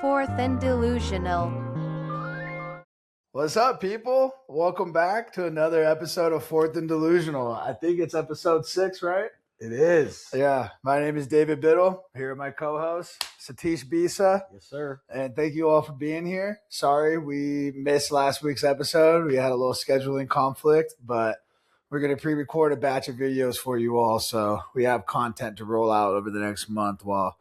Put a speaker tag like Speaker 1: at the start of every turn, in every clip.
Speaker 1: Fourth and Delusional.
Speaker 2: What's up, people? Welcome back to another episode of Fourth and Delusional. I think it's episode 6, right?
Speaker 3: It is.
Speaker 2: Yeah. My name is David Biddle. Here with my co-host, Tish.
Speaker 3: Yes, sir.
Speaker 2: And thank you all for being here. Sorry we missed last week's episode. We had a little scheduling conflict, but we're going to pre-record a batch of videos for you all, so we have content to roll out over the next month while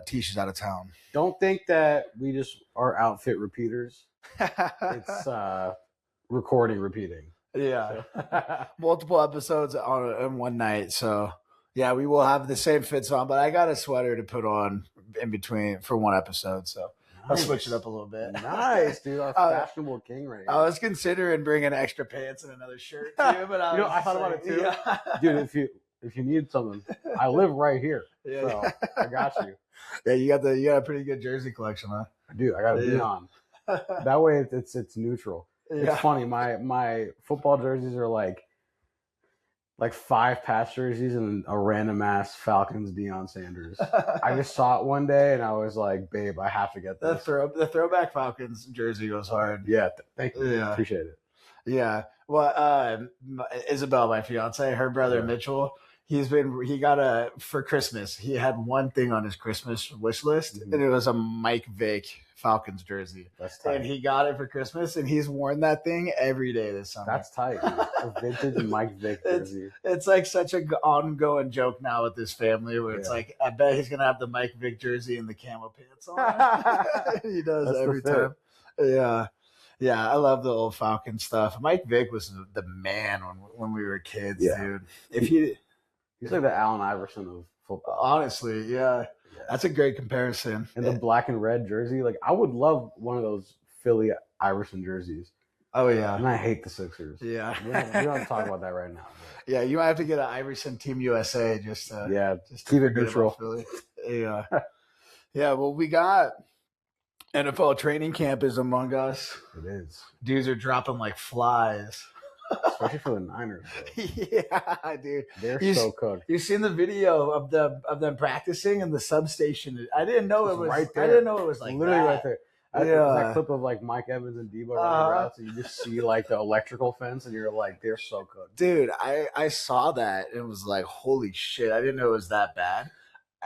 Speaker 2: Tish is out of town.
Speaker 3: Don't think that we just are outfit repeaters. It's recording repeating.
Speaker 2: Yeah. Multiple episodes in one night. So, yeah, we will have the same fits on, but I got a sweater to put on in between for one episode. So, I'll switch it up a little bit.
Speaker 3: Nice, dude. Our fashionable king right here.
Speaker 2: I was considering bringing extra pants and another shirt too, but
Speaker 3: I thought about it too. Yeah. Dude, if you need something, I live right here. Yeah, so I got you.
Speaker 2: Yeah, you got a pretty good jersey collection, huh?
Speaker 3: Dude, I got to be on. That way it's neutral. Yeah. It's funny. My football jerseys are like 5 patch jerseys and a random ass Falcons Deion Sanders. I just saw it one day and I was like, babe, I have to get this.
Speaker 2: The throwback Falcons jersey goes hard.
Speaker 3: Yeah, thank you.
Speaker 2: Yeah.
Speaker 3: Appreciate it.
Speaker 2: Yeah. Well, Isabel, my fiance, her brother Mitchell, he got for Christmas. He had one thing on his Christmas wish list, and it was a Mike Vick Falcons jersey.
Speaker 3: That's tight.
Speaker 2: And he got it for Christmas, and he's worn that thing every day this summer.
Speaker 3: That's tight. A vintage Mike Vick jersey.
Speaker 2: It's like such an ongoing joke now with this family, where it's like, I bet he's gonna have the Mike Vick jersey and the camo pants on. He does. That's every time. Yeah. Yeah, I love the old Falcon stuff. Mike Vick was the man when we were kids, dude.
Speaker 3: He's like the Allen Iverson of football.
Speaker 2: Honestly, yeah. That's a great comparison.
Speaker 3: And the black and red jersey, like I would love one of those Philly Iverson jerseys.
Speaker 2: Oh yeah,
Speaker 3: and I hate the Sixers.
Speaker 2: Yeah,
Speaker 3: we don't have to talk about that right now.
Speaker 2: But. Yeah, you might have to get an Iverson Team USA just
Speaker 3: keep it neutral.
Speaker 2: Yeah, yeah. Well, we got NFL training camp is among us.
Speaker 3: It is.
Speaker 2: Dudes are dropping like flies.
Speaker 3: Especially for the Niners, bro.
Speaker 2: Yeah, dude.
Speaker 3: They're so cooked.
Speaker 2: You've seen the video of them practicing in the substation. I didn't know it was
Speaker 3: right there.
Speaker 2: I didn't know it was like
Speaker 3: literally
Speaker 2: that.
Speaker 3: Right there. That clip of like Mike Evans and Debo running around, so you just see like the electrical fence, and you're like, they're so cooked.
Speaker 2: Dude, I saw that and was like, holy shit! I didn't know it was that bad.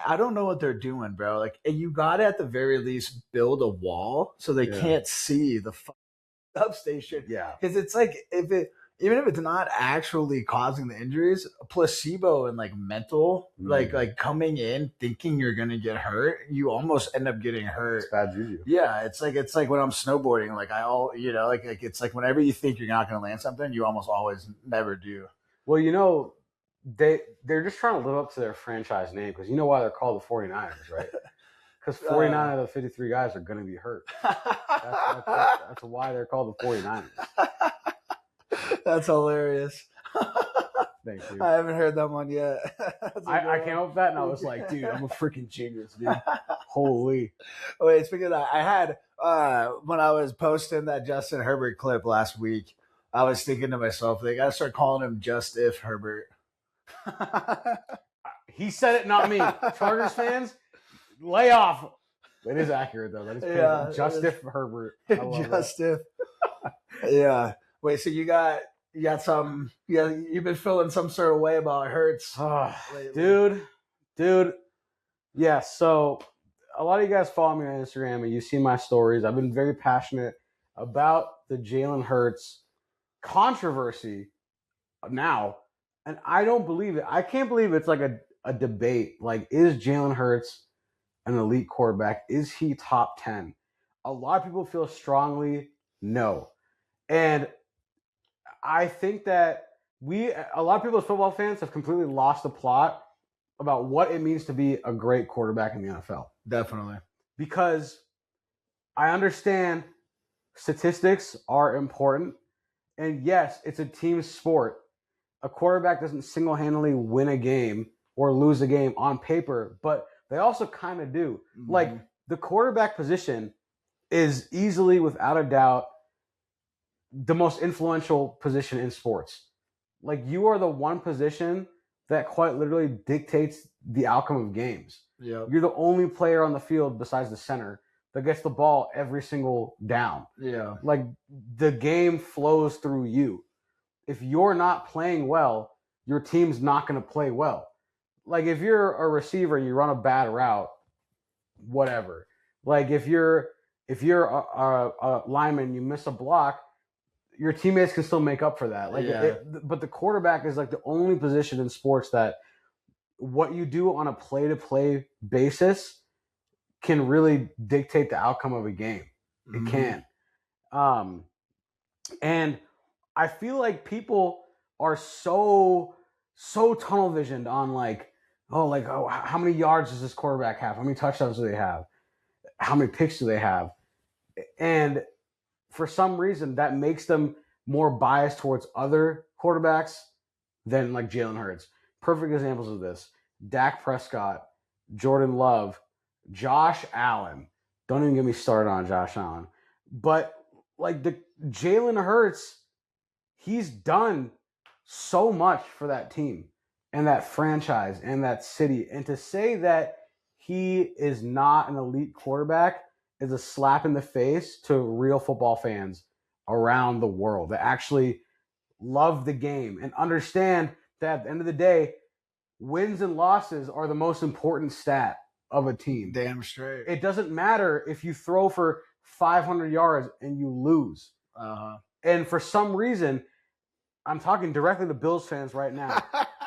Speaker 2: I don't know what they're doing, bro. Like, you got to at the very least build a wall so they can't see the substation.
Speaker 3: Yeah,
Speaker 2: because it's like even if it's not actually causing the injuries, placebo and like mental, like coming in thinking you're gonna get hurt, you almost end up getting hurt.
Speaker 3: It's bad juju.
Speaker 2: Yeah, it's like when I'm snowboarding, like like it's like whenever you think you're not gonna land something, you almost always never do.
Speaker 3: Well, they're just trying to live up to their franchise name, because you know why they're called the 49ers, right? Because 49 of the 53 guys are gonna be hurt. That's why they're called the 49ers.
Speaker 2: That's hilarious.
Speaker 3: Thank you.
Speaker 2: I haven't heard that one yet.
Speaker 3: I came up with that and I was like, dude, I'm a freaking genius, dude. Holy.
Speaker 2: Wait, speaking of that, I had when I was posting that Justin Herbert clip last week, I was thinking to myself, they gotta start calling him Just If Herbert.
Speaker 3: He said it, not me. Chargers fans, lay off. That is accurate though. That is perfect. Just If Herbert.
Speaker 2: Just If. Yeah. Wait, so you got some? Yeah, you've been feeling some sort of way about Hurts,
Speaker 3: dude. Yeah. So a lot of you guys follow me on Instagram and you see my stories. I've been very passionate about the Jalen Hurts controversy now, and I don't believe it. I can't believe it's like a debate. Like, is Jalen Hurts an elite quarterback? Is he top 10? A lot of people feel strongly no, and I think that a lot of people as football fans have completely lost the plot about what it means to be a great quarterback in the NFL.
Speaker 2: Definitely.
Speaker 3: Because I understand statistics are important. And yes, it's a team sport. A quarterback doesn't single-handedly win a game or lose a game on paper, but they also kind of do. Mm-hmm. Like, the quarterback position is easily, without a doubt, the most influential position in sports. Like, you are the one position that quite literally dictates the outcome of games.
Speaker 2: Yep.
Speaker 3: You're the only player on the field besides the center that gets the ball every single down.
Speaker 2: Yeah.
Speaker 3: Like, the game flows through you. If you're not playing well, your team's not going to play well. Like, if you're a receiver and you run a bad route, whatever. Like, if you're a lineman, you miss a block, your teammates can still make up for that. Like, but the quarterback is like the only position in sports that what you do on a play-to-play basis can really dictate the outcome of a game. It can. And I feel like people are so tunnel visioned on how many yards does this quarterback have? How many touchdowns do they have? How many picks do they have? And for some reason, that makes them more biased towards other quarterbacks than like Jalen Hurts. Perfect examples of this: Dak Prescott, Jordan Love, Josh Allen. Don't even get me started on Josh Allen. But like the Jalen Hurts, he's done so much for that team and that franchise and that city. And to say that he is not an elite quarterback is a slap in the face to real football fans around the world that actually love the game and understand that at the end of the day, wins and losses are the most important stat of a team.
Speaker 2: Damn straight.
Speaker 3: It doesn't matter if you throw for 500 yards and you lose. And for some reason, I'm talking directly to Bills fans right now.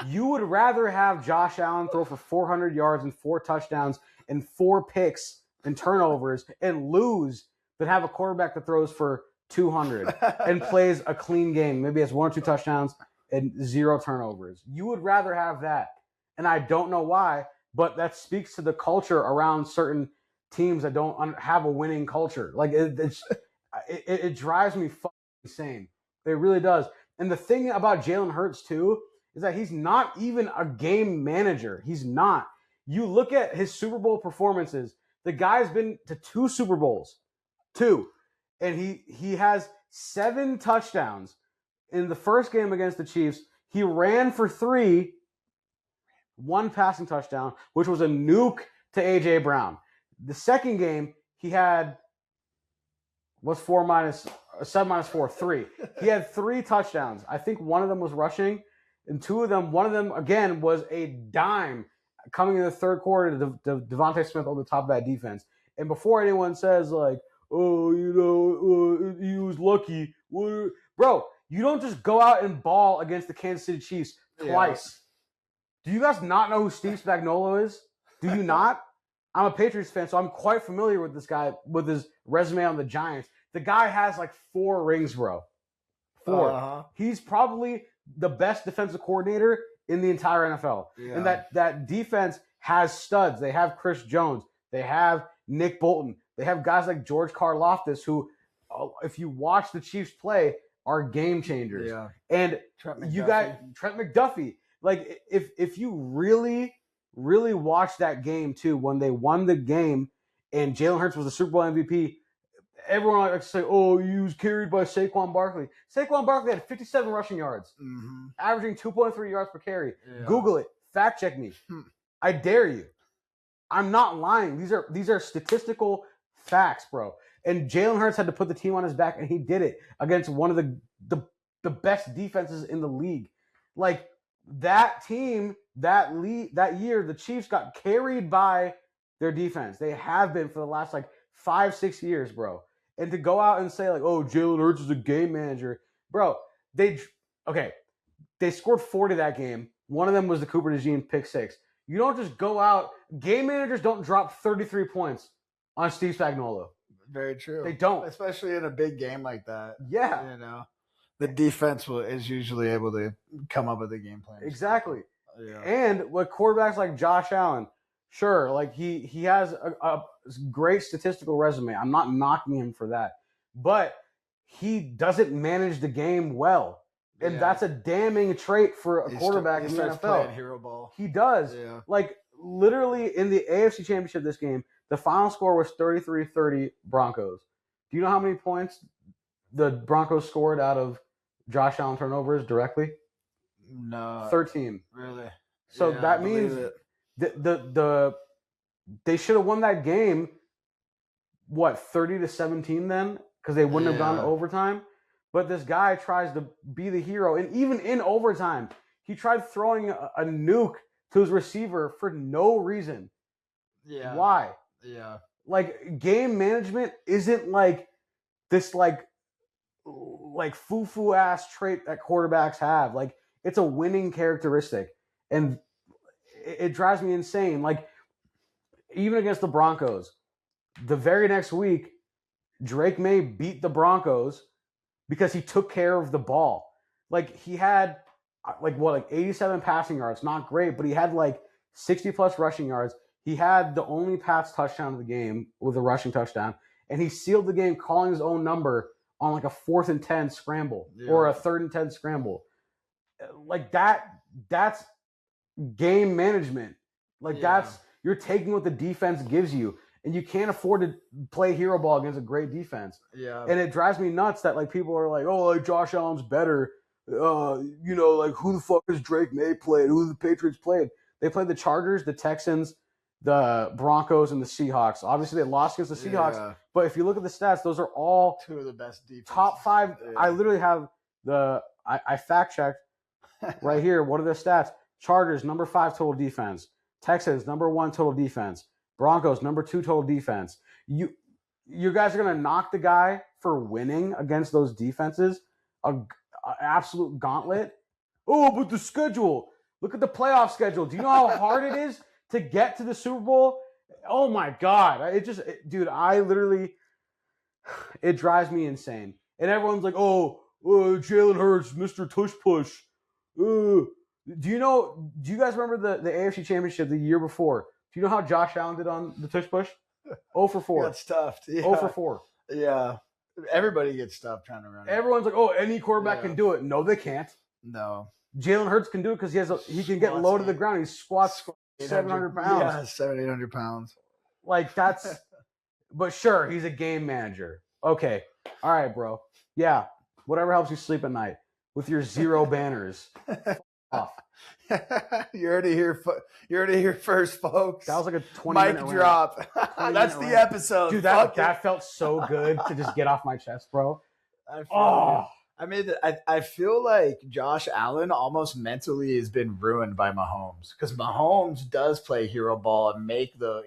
Speaker 3: You would rather have Josh Allen throw for 400 yards and 4 touchdowns and 4 picks and turnovers and lose than have a quarterback that throws for 200 and plays a clean game. Maybe has 1 or 2 touchdowns and 0 turnovers. You would rather have that. And I don't know why, but that speaks to the culture around certain teams that don't have a winning culture. Like it drives me fucking insane. It really does. And the thing about Jalen Hurts too is that he's not even a game manager. He's not. You look at his Super Bowl performances. The guy's been to 2 Super Bowls, 2, and he has 7 touchdowns. In the first game against the Chiefs, he ran for 3, 1 passing touchdown, which was a nuke to A.J. Brown. The second game, he had, what's 4 minus, 7 minus 4, 3. He had 3 touchdowns. I think one of them was rushing, and one of them, again, was a dime coming in the third quarter to Devontae Smith over the top of that defense. And before anyone says, like, oh, he was lucky. Bro, you don't just go out and ball against the Kansas City Chiefs twice. Yeah. Do you guys not know who Steve Spagnuolo is? Do you not? I'm a Patriots fan, so I'm quite familiar with this guy, with his resume on the Giants. The guy has like 4 rings, bro. 4. He's probably the best defensive coordinator in the entire NFL. Yeah. And that defense has studs. They have Chris Jones. They have Nick Bolton. They have guys like George Karlaftis who, if you watch the Chiefs play, are game changers. Yeah. And you got Trent McDuffie. Like, if you really, really watch that game too, when they won the game and Jalen Hurts was the Super Bowl MVP, everyone likes to say, oh, he was carried by Saquon Barkley. Saquon Barkley had 57 rushing yards, averaging 2.3 yards per carry. Yeah. Google it. Fact check me. I dare you. I'm not lying. These are statistical facts, bro. And Jalen Hurts had to put the team on his back, and he did it against one of the best defenses in the league. Like, that team, that year, the Chiefs got carried by their defense. They have been for the last, 5-6 years, bro. And to go out and say, like, oh, Jalen Hurts is a game manager. Bro, they scored 40 that game. One of them was the Cooper DeJean pick 6. You don't just go out. Game managers don't drop 33 points on Steve Spagnuolo.
Speaker 2: Very true.
Speaker 3: They don't.
Speaker 2: Especially in a big game like that.
Speaker 3: Yeah.
Speaker 2: You know, the defense is usually able to come up with a game plan.
Speaker 3: Exactly.
Speaker 2: Yeah.
Speaker 3: And with quarterbacks like Josh Allen, sure, like he has a great statistical resume. I'm not knocking him for that. But he doesn't manage the game well. And that's a damning trait for a quarterback in the NFL.
Speaker 2: Playing hero ball.
Speaker 3: He does.
Speaker 2: Yeah.
Speaker 3: Like, literally in the AFC Championship this game, the final score was 33-30 Broncos. Do you know how many points the Broncos scored out of Josh Allen turnovers directly?
Speaker 2: No.
Speaker 3: 13.
Speaker 2: Really?
Speaker 3: So that means they should have won that game 30-17 then, because they wouldn't have gone to overtime. But this guy tries to be the hero, and even in overtime, he tried throwing a nuke to his receiver for no reason.
Speaker 2: Yeah.
Speaker 3: Why?
Speaker 2: Yeah.
Speaker 3: Like, game management isn't like this like foo-foo ass trait that quarterbacks have. Like, it's a winning characteristic, and it drives me insane. Like, even against the Broncos, the very next week, Drake May beat the Broncos because he took care of the ball. Like, he had 87 passing yards, not great, but he had 60 plus rushing yards. He had the only Pats touchdown of the game with a rushing touchdown, and he sealed the game calling his own number on a 4th and 10 scramble or a 3rd and 10 scramble. Like, that's game management. That's, you're taking what the defense gives you, and you can't afford to play hero ball against a great defense.
Speaker 2: Yeah.
Speaker 3: And it drives me nuts that people are like, oh, Josh Allen's better. Who the fuck has Drake May played? Who the Patriots played? They played the Chargers, the Texans, the Broncos, and the Seahawks. Obviously, they lost against the Seahawks, but if you look at the stats, those are all
Speaker 2: 2 of the best defenses.
Speaker 3: Top 5. Yeah. I literally have I fact checked right here. What are the stats? Chargers, number 5 total defense. Texans, number 1 total defense. Broncos, number 2 total defense. You guys are going to knock the guy for winning against those defenses? An absolute gauntlet? Oh, but the schedule. Look at the playoff schedule. Do you know how hard it is to get to the Super Bowl? Oh, my God. It drives me insane. And everyone's like, Jalen Hurts, Mr. Tush Push. Do you guys remember the AFC Championship the year before? Do you know how Josh Allen did on the tush push? 0 for 4.
Speaker 2: Got stuffed. Yeah.
Speaker 3: 0 for 4.
Speaker 2: Yeah. Everybody gets stuffed trying to run it.
Speaker 3: Everyone's like, any quarterback can do it. No, they can't.
Speaker 2: No.
Speaker 3: Jalen Hurts can do it because he can get low to the ground. He squats 700 pounds.
Speaker 2: Yeah, 700-800 pounds.
Speaker 3: That's but sure, he's a game manager. Okay. All right, bro. Yeah. Whatever helps you sleep at night with your 0 banners. Off.
Speaker 2: You heard it here first, folks.
Speaker 3: That was like a 20-minute
Speaker 2: mic drop. That's the episode.
Speaker 3: Dude, that felt so good to just get off my chest, bro.
Speaker 2: I feel like Josh Allen almost mentally has been ruined by Mahomes, because Mahomes does play hero ball and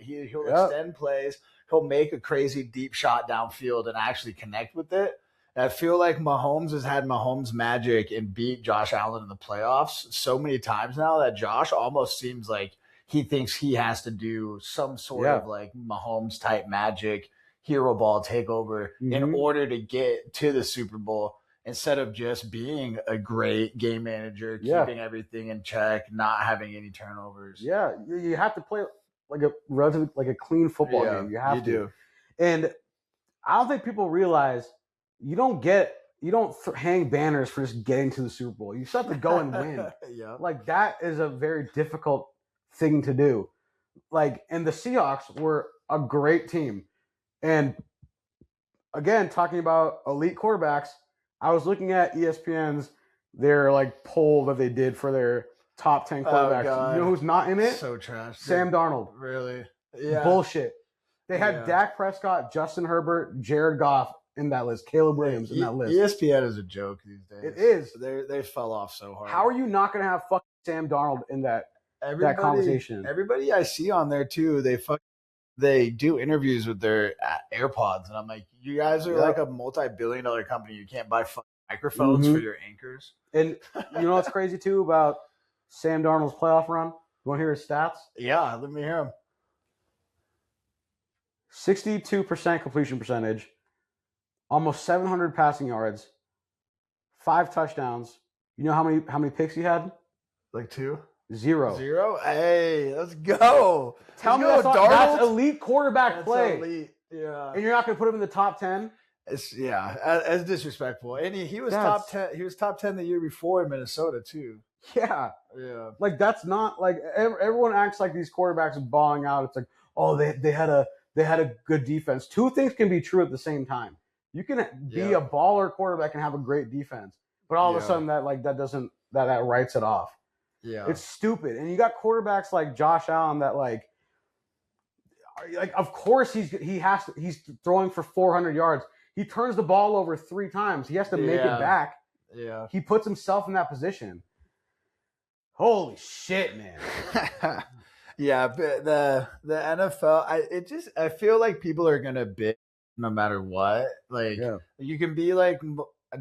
Speaker 2: he'll extend plays. He'll make a crazy deep shot downfield and actually connect with it. I feel like Mahomes has had Mahomes magic and beat Josh Allen in the playoffs so many times now that Josh almost seems like he thinks he has to do some sort of Mahomes type magic hero ball takeover in order to get to the Super Bowl, instead of just being a great game manager, keeping everything in check, not having any turnovers.
Speaker 3: Yeah, you have to play a clean football game. You have to. Do. And I don't think people realize you don't hang banners for just getting to the Super Bowl. You still have to go and win. That is a very difficult thing to do. And the Seahawks were a great team. And again, talking about elite quarterbacks, I was looking at ESPN's their poll that they did for their top 10 quarterbacks. Oh, you know who's not in it?
Speaker 2: So trash.
Speaker 3: Sam Darnold.
Speaker 2: Really? Yeah.
Speaker 3: Bullshit. They had Dak Prescott, Justin Herbert, Jared Goff in that list, Caleb Williams in that list.
Speaker 2: ESPN is a joke these days.
Speaker 3: It is.
Speaker 2: They fell off so hard.
Speaker 3: How are you not going to have fucking Sam Darnold in that conversation?
Speaker 2: Everybody I see on there too, they do interviews with their AirPods, and I'm like, you guys are like a multi-billion-dollar company. You can't buy microphones for your anchors. And
Speaker 3: you know what's crazy too about Sam Darnold's playoff run? You want to hear his stats?
Speaker 2: Yeah, let me hear him.
Speaker 3: 62% completion percentage, almost 700 passing yards, 5 touchdowns. You know how many picks he had?
Speaker 2: 2?
Speaker 3: 0.
Speaker 2: Hey, let's go.
Speaker 3: Tell me that's elite quarterback play.
Speaker 2: Elite. Yeah.
Speaker 3: And you're not going to put him in the top 10?
Speaker 2: It's as disrespectful. And he was top 10. He was top 10 the year before in Minnesota too.
Speaker 3: Yeah.
Speaker 2: Yeah.
Speaker 3: That's not everyone acts like these quarterbacks are balling out. It's they had a good defense. 2 things can be true at the same time. You can be a baller quarterback and have a great defense, but all of a sudden that writes it off.
Speaker 2: Yeah.
Speaker 3: It's stupid. And you got quarterbacks like Josh Allen that like, of course he's throwing for 400 yards. He turns the ball over 3 times. He has to make it back.
Speaker 2: Yeah.
Speaker 3: He puts himself in that position. Holy shit, man.
Speaker 2: Yeah, but the NFL, I feel like people are gonna bitch no matter what. Like you can be like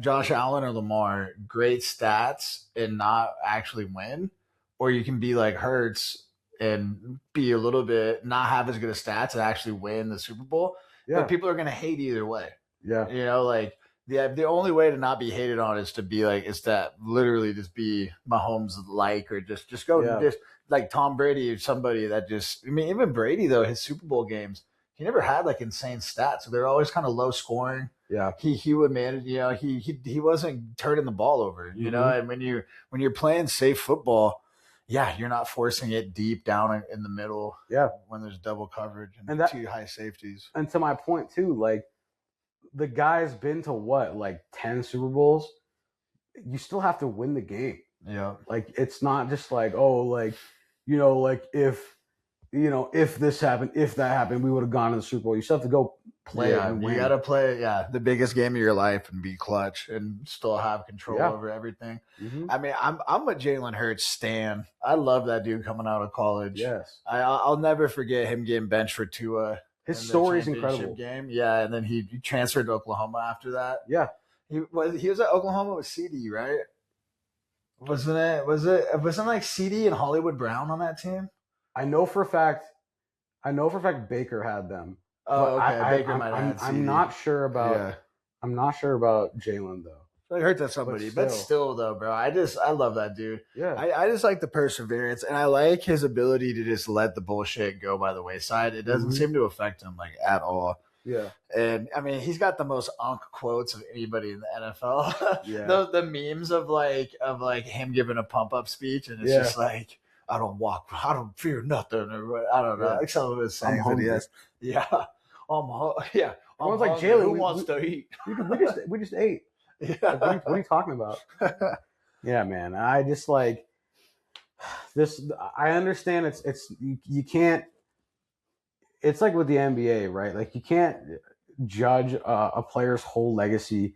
Speaker 2: Josh Allen or Lamar, great stats and not actually win, or you can be like Hurts and be a little bit not have as good of stats and actually win the Super Bowl.
Speaker 3: Yeah.
Speaker 2: But people are gonna hate either way.
Speaker 3: Yeah.
Speaker 2: You know, like the only way to not be hated on is to be like is that literally just be Mahomes like or just go just like Tom Brady or somebody that just I mean even Brady though his Super Bowl games he never had like insane stats so they're always kind of low scoring.
Speaker 3: Yeah,
Speaker 2: he would manage. You know, he wasn't turning the ball over. You know, and when you're playing safe football, yeah, you're not forcing it deep down in the middle.
Speaker 3: Yeah,
Speaker 2: when there's double coverage and
Speaker 3: that,
Speaker 2: 2 high safeties.
Speaker 3: And to my point too, like the guy's been to what like 10 Super Bowls. You still have to win the game.
Speaker 2: Yeah,
Speaker 3: like it's not just like like like if this happened, if that happened, we would have gone to the Super Bowl. You still have to go play and win.
Speaker 2: You got to play, the biggest game of your life and be clutch and still have control over everything. I mean, I'm a Jalen Hurts stan. I love that dude coming out of college.
Speaker 3: Yes,
Speaker 2: I'll never forget him getting benched for Tua.
Speaker 3: His story is incredible.
Speaker 2: Game, and then he transferred to Oklahoma after that.
Speaker 3: Yeah,
Speaker 2: he was at Oklahoma with CD, right? Wasn't like CD and Hollywood Brown on that team?
Speaker 3: I know for a fact Baker had them.
Speaker 2: Oh, okay. Baker might have had CD.
Speaker 3: I'm not sure about Jalen though.
Speaker 2: I heard that somebody, but still though, bro. I love that dude.
Speaker 3: Yeah.
Speaker 2: I just like the perseverance and I like his ability to just let the bullshit go by the wayside. It doesn't seem to affect him like at all.
Speaker 3: Yeah.
Speaker 2: And I mean, he's got the most unk quotes of anybody in the NFL.
Speaker 3: Yeah.
Speaker 2: the memes of him giving a pump up speech and it's just like I don't fear nothing or I don't know. Like some of his sayings that he has. Yeah. Everyone's
Speaker 3: like Jalen,
Speaker 2: who wants to eat?
Speaker 3: We just ate.
Speaker 2: Yeah.
Speaker 3: Like, what are you talking about? Yeah, man. I just like this. I understand it's you can't. It's like with the NBA, right? Like you can't judge a player's whole legacy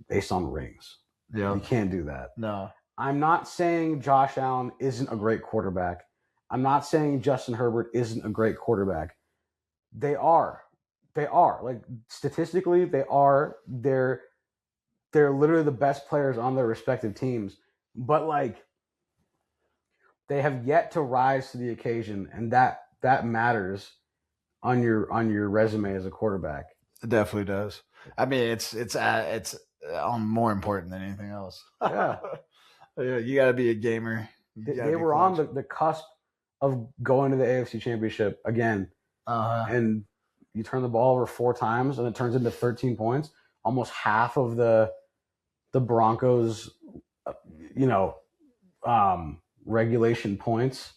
Speaker 3: based on rings.
Speaker 2: Yeah,
Speaker 3: you can't do that.
Speaker 2: No,
Speaker 3: I'm not saying Josh Allen isn't a great quarterback. I'm not saying Justin Herbert isn't a great quarterback. They are. Like statistically, they are. They're literally the best players on their respective teams. But like they have yet to rise to the occasion, and that matters on your resume as a quarterback.
Speaker 2: It definitely does. I mean, it's more important than anything else.
Speaker 3: Yeah.
Speaker 2: You got to be a gamer.
Speaker 3: They were on the cusp of going to the AFC Championship again. And you turn the ball over 4 times and it turns into 13 points. Almost half of the Broncos, regulation points.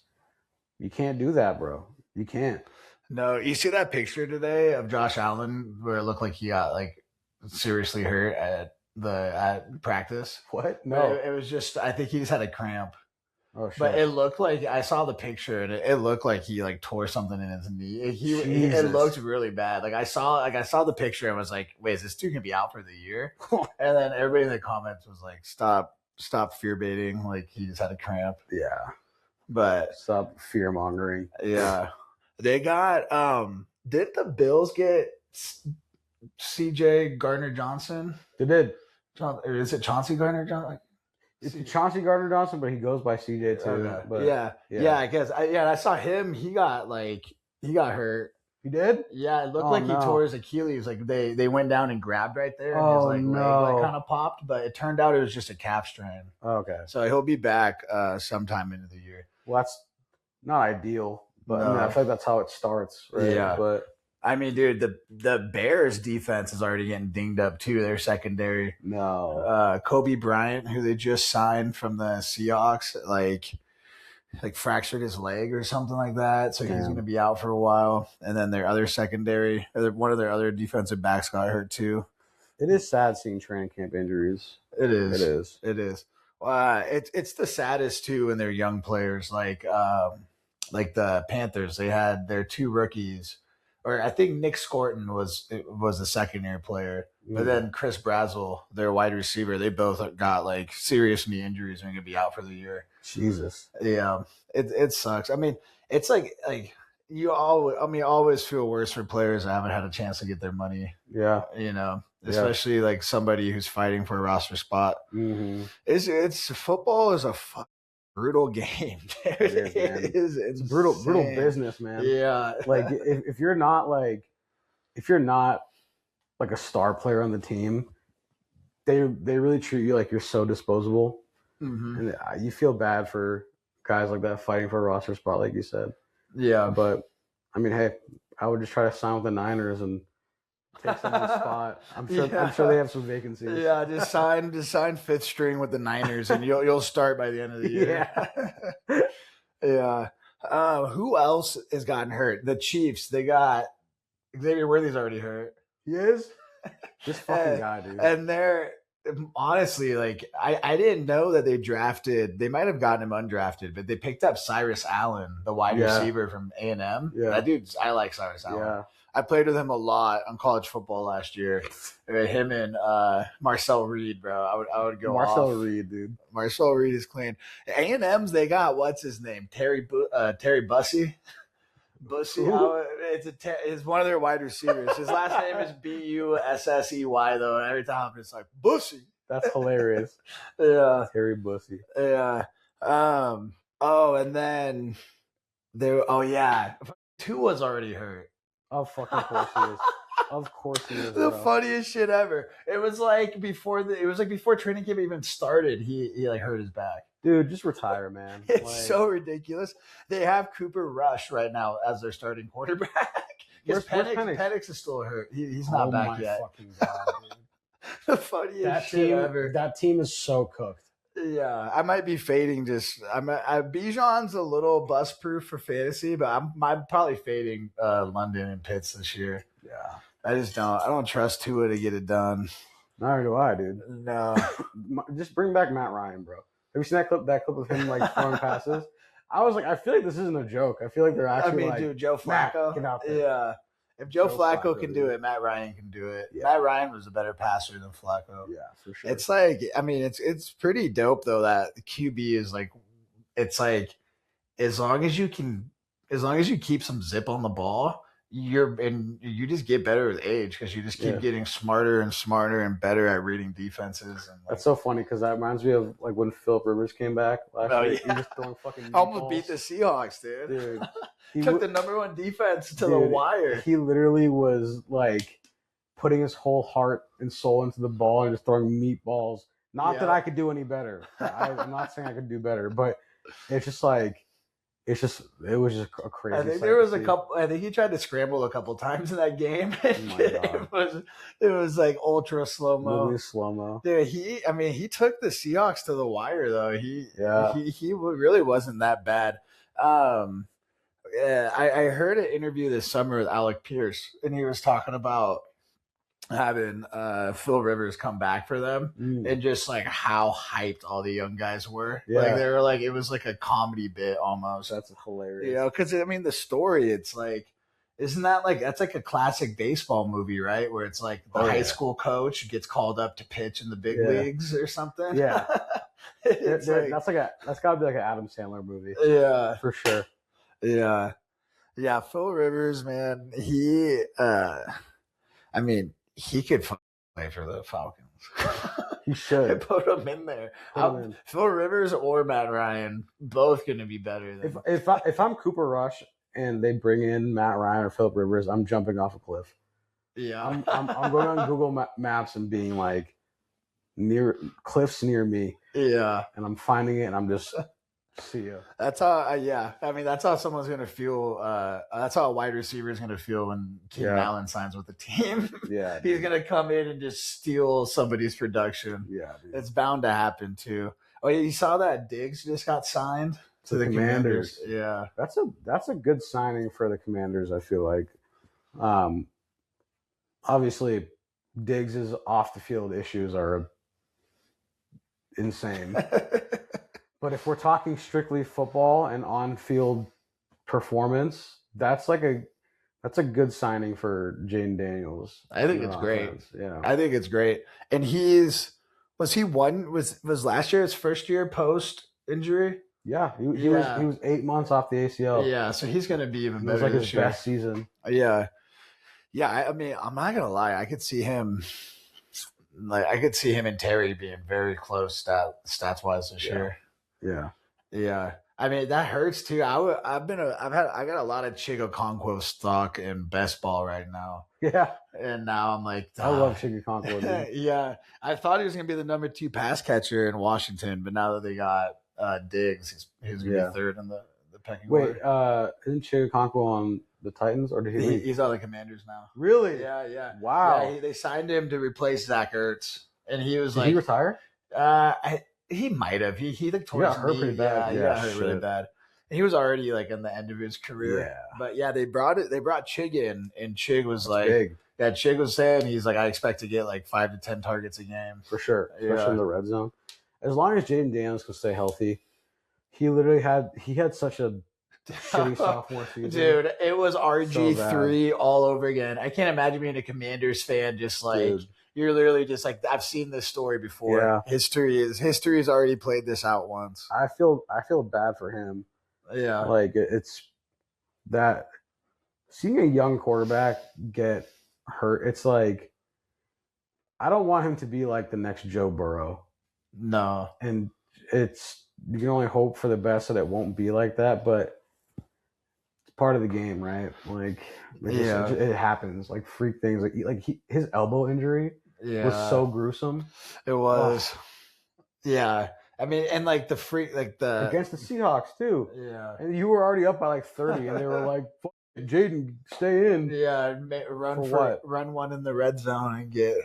Speaker 3: You can't do that, bro. You can't.
Speaker 2: No, you see that picture today of Josh Allen where it looked like he got like seriously hurt at practice?
Speaker 3: What? No,
Speaker 2: it was just I think he just had a cramp.
Speaker 3: Oh shit!
Speaker 2: But it looked like I saw the picture and it looked like he like tore something in his knee. It looked really bad. Like I saw the picture and was like, wait, is this dude gonna be out for the year? And then everybody in the comments was like, stop fear baiting. Like he just had a cramp.
Speaker 3: Yeah,
Speaker 2: but
Speaker 3: stop fear mongering.
Speaker 2: Yeah. They got did the Bills get CJ Gardner-Johnson?
Speaker 3: They did.
Speaker 2: Or is it Chauncey Gardner-Johnson?
Speaker 3: It's Chauncey Gardner-Johnson, but he goes by CJ too.
Speaker 2: Okay.
Speaker 3: But
Speaker 2: yeah, I guess. I saw him. He got hurt.
Speaker 3: He did?
Speaker 2: Yeah, it looked like he tore his Achilles. Like they went down and grabbed right there, and his leg kind of popped. But it turned out it was just a calf strain.
Speaker 3: Okay.
Speaker 2: So he'll be back sometime into the year.
Speaker 3: Well, that's not ideal. But I feel like that's how it starts, right?
Speaker 2: Yeah.
Speaker 3: But
Speaker 2: I mean, dude, the Bears defense is already getting dinged up too. Their secondary.
Speaker 3: No.
Speaker 2: Kobe Bryant, who they just signed from the Seahawks, like fractured his leg or something like that. So he's going to be out for a while. And then their other secondary, one of their other defensive backs got hurt too.
Speaker 3: It is sad seeing training camp injuries.
Speaker 2: It is.
Speaker 3: It is.
Speaker 2: It's the saddest too when they're young players like the Panthers. They had their 2 rookies or I think Nick Scorton was a second-year player. But then Chris Brazzell, their wide receiver, they both got like serious knee injuries and are going to be out for the year.
Speaker 3: Jesus.
Speaker 2: Yeah, it sucks. I mean, it's like you always feel worse for players that haven't had a chance to get their money.
Speaker 3: Yeah,
Speaker 2: especially like somebody who's fighting for a roster spot.
Speaker 3: Mm-hmm.
Speaker 2: It's football is a brutal game.
Speaker 3: It is, man. It's brutal business, man.
Speaker 2: Yeah,
Speaker 3: like if you're not like a star player on the team, they really treat you like you're so disposable, and you feel bad for guys like that fighting for a roster spot, like you said.
Speaker 2: Yeah,
Speaker 3: but I mean, hey, I would just try to sign with the Niners and take someone's spot. I'm sure they have some vacancies.
Speaker 2: Yeah, just sign fifth string with the Niners, and you'll start by the end of the year. Yeah. Who else has gotten hurt? The Chiefs. They got Xavier Worthy's already hurt.
Speaker 3: He is? This fucking guy, dude.
Speaker 2: And they're honestly like I didn't know that they might have gotten him undrafted, but they picked up Cyrus Allen, the wide receiver from A&M.
Speaker 3: Yeah.
Speaker 2: That dude, I like Cyrus Allen.
Speaker 3: Yeah.
Speaker 2: I played with him a lot on college football last year. Him and Marcel Reed, bro. I would go
Speaker 3: Marcel
Speaker 2: off.
Speaker 3: Reed, dude.
Speaker 2: Marcel Reed is clean. A&M's, they got what's his name? Terry Bussey. Bussey. It's one of their wide receivers. His last name is Bussey though. And every time it's like Bussey.
Speaker 3: That's hilarious.
Speaker 2: Yeah.
Speaker 3: Terry Bussey.
Speaker 2: Yeah. And then there. Oh yeah. Tua's already hurt.
Speaker 3: Oh, fucking course he is. Of course he is.
Speaker 2: The funniest shit ever. It was like before training camp even started. He like hurt his back.
Speaker 3: Dude, just retire, man.
Speaker 2: It's so ridiculous. They have Cooper Rush right now as their starting quarterback. Because Penix is still hurt. He's not back yet.
Speaker 3: Fucking God, dude.
Speaker 2: The funniest shit ever.
Speaker 3: That team is so cooked.
Speaker 2: Yeah, I might be fading. Bijan's a little bust proof for fantasy, but I'm probably fading London and Pitts this year.
Speaker 3: Yeah,
Speaker 2: I don't trust Tua to get it done.
Speaker 3: Neither do I, dude.
Speaker 2: No,
Speaker 3: just bring back Matt Ryan, bro. Have you seen that clip of him like throwing passes? I was like, I feel like this isn't a joke. I feel like they're actually.
Speaker 2: Dude, Joe Flacco.
Speaker 3: Get out there.
Speaker 2: Yeah. If Joe Flacco can do it, Matt Ryan can do it. Yeah. Matt Ryan was a better passer than Flacco.
Speaker 3: Yeah, for sure.
Speaker 2: It's like, it's pretty dope though that the QB is like, it's like, as long as you keep some zip on the ball, you just get better with age because you just keep getting smarter and smarter and better at reading defenses. And
Speaker 3: that's so funny because that reminds me of like when Philip Rivers came back last year. He was throwing fucking
Speaker 2: almost beat the Seahawks, dude. He took the number one defense to the wire.
Speaker 3: He literally was like putting his whole heart and soul into the ball and just throwing meatballs. Not that I could do any better. I'm not saying I could do better, but it's just like. It was just a crazy.
Speaker 2: I think there was a couple. I think he tried to scramble a couple times in that game. It was like ultra slow mo. Dude, he took the Seahawks to the wire though. He really wasn't that bad. I heard an interview this summer with Alec Pierce, and he was talking about having Phil Rivers come back for them and just like how hyped all the young guys were. Like they were like, it was like a comedy bit almost.
Speaker 3: That's hilarious.
Speaker 2: Because the story, it's like, isn't that like, that's like a classic baseball movie, right? Where it's like the high school coach gets called up to pitch in the big leagues or something.
Speaker 3: Yeah. That's gotta be like an Adam Sandler movie.
Speaker 2: Yeah.
Speaker 3: For sure.
Speaker 2: Yeah. Yeah. Phil Rivers, man, he could play for the Falcons.
Speaker 3: He should.
Speaker 2: Put him in there. Phil Rivers or Matt Ryan, both going to be better than.
Speaker 3: If I'm Cooper Rush and they bring in Matt Ryan or Philip Rivers, I'm jumping off a cliff.
Speaker 2: Yeah.
Speaker 3: I'm going on Google Maps and being like cliffs near me.
Speaker 2: Yeah.
Speaker 3: And I'm finding it and I'm just see you.
Speaker 2: That's how. That's how someone's gonna feel. That's how a wide receiver is gonna feel when Keenan Allen signs with the team.
Speaker 3: Yeah,
Speaker 2: he's gonna come in and just steal somebody's production.
Speaker 3: Yeah, dude.
Speaker 2: It's bound to happen too. Oh, you saw that Diggs just got signed to the Commanders. Yeah,
Speaker 3: that's a good signing for the Commanders. I feel like, obviously, Diggs' off the field issues are insane. But if we're talking strictly football and on-field performance, that's like That's a good signing for Jaden Daniels.
Speaker 2: I think it's great.
Speaker 3: Yeah,
Speaker 2: I think it's great. And was last year his first year post injury?
Speaker 3: Yeah, he was 8 months off the ACL.
Speaker 2: Yeah, so he's going to be even
Speaker 3: It
Speaker 2: better.
Speaker 3: was like his
Speaker 2: this year.
Speaker 3: best season.
Speaker 2: Yeah. I mean, I'm not going to lie. I could see him and Terry being very close stats wise this year.
Speaker 3: Yeah.
Speaker 2: Yeah. I mean, that hurts too. I got a lot of Chigokonkwo stock in best ball right now.
Speaker 3: Yeah.
Speaker 2: And now I'm like,
Speaker 3: I love Chigokonkwo.
Speaker 2: Yeah. I thought he was going to be the number 2 pass catcher in Washington, but now that they got Diggs, he's going to be third in the pecking order.
Speaker 3: Isn't Chigokonkwo on the Titans, or did he leave?
Speaker 2: He's on the Commanders now.
Speaker 3: Really?
Speaker 2: Yeah.
Speaker 3: Wow.
Speaker 2: Yeah, they signed him to replace Zach Ertz, and he was
Speaker 3: Did he retire?
Speaker 2: He might have. He like tore
Speaker 3: got
Speaker 2: his
Speaker 3: hurt
Speaker 2: knee.
Speaker 3: pretty bad.
Speaker 2: He got hurt really bad. And he was already like in the end of his career.
Speaker 3: Yeah.
Speaker 2: But yeah, they brought Chig in, and Chig was
Speaker 3: big.
Speaker 2: Yeah, Chig was saying he's like, I expect to get like 5 to 10 targets a game
Speaker 3: for sure, especially in the red zone. As long as Jaden Daniels can stay healthy, he literally had such a shitty sophomore season.
Speaker 2: Dude, it was RG3 all over again. I can't imagine being a Commanders fan just like. Dude. You're literally just like, I've seen this story before.
Speaker 3: Yeah.
Speaker 2: History's already played this out once.
Speaker 3: I feel bad for him.
Speaker 2: Yeah.
Speaker 3: Like it's that seeing a young quarterback get hurt, it's like I don't want him to be like the next Joe Burrow.
Speaker 2: No.
Speaker 3: And you can only hope for the best that it won't be like that, but it's part of the game, right? Like it happens. Like freak things his elbow injury.
Speaker 2: Yeah.
Speaker 3: Was so gruesome.
Speaker 2: It was. Oh. Yeah. I mean, and like the
Speaker 3: against the Seahawks too.
Speaker 2: Yeah.
Speaker 3: And you were already up by like 30 and they were like, Jaden, stay in.
Speaker 2: Yeah, run one in the red zone and get.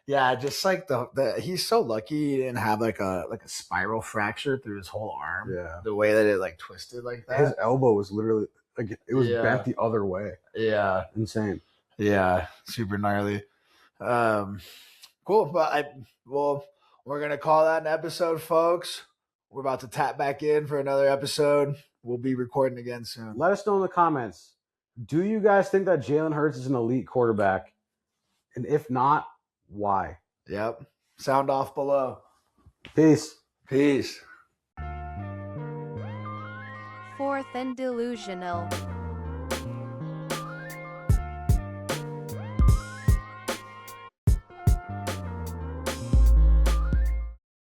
Speaker 2: Yeah, just like he's so lucky he didn't have like a spiral fracture through his whole arm.
Speaker 3: Yeah.
Speaker 2: The way that it like twisted like that.
Speaker 3: His elbow was literally like it was bent the other way.
Speaker 2: Yeah.
Speaker 3: Insane.
Speaker 2: Yeah, super gnarly. Cool. But we're gonna call that an episode, folks. We're about to tap back in for another episode. We'll be recording again soon.
Speaker 3: Let us know in the comments. Do you guys think that Jalen Hurts is an elite quarterback? And if not, why?
Speaker 2: Yep. Sound off below.
Speaker 3: Peace.
Speaker 1: 4th and Delusional.